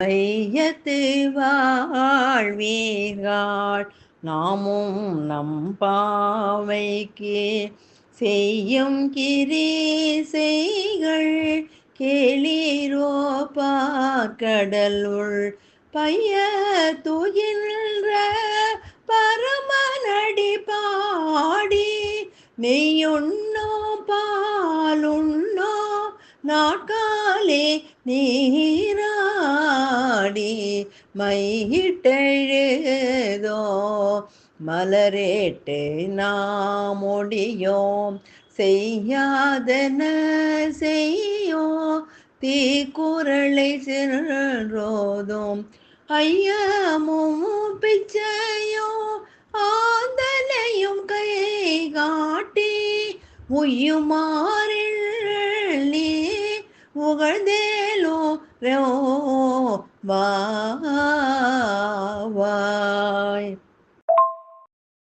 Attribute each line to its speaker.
Speaker 1: வையத்து வாழ்வீர்கள் நாமும் நம் பாவைக்கு செய்யும் கிரீசைகள் கேளீரோ பார்க்கடலுள் பைய துயின்ற பரமனடி பாடி நெய்யுண்ணோ பாலுண்ணோ நாட்காலே நீராடி மையிட்டெழுதோ மலரேட்டு நாமுடியோம் செய்யாதன செய்யோ தீக்குறளை சென்றோதும் ஐயமும் பிச்சையோ ஆதலையும் கை காட்டி உய்யுமாறி உகழ்ந்தேலோ வா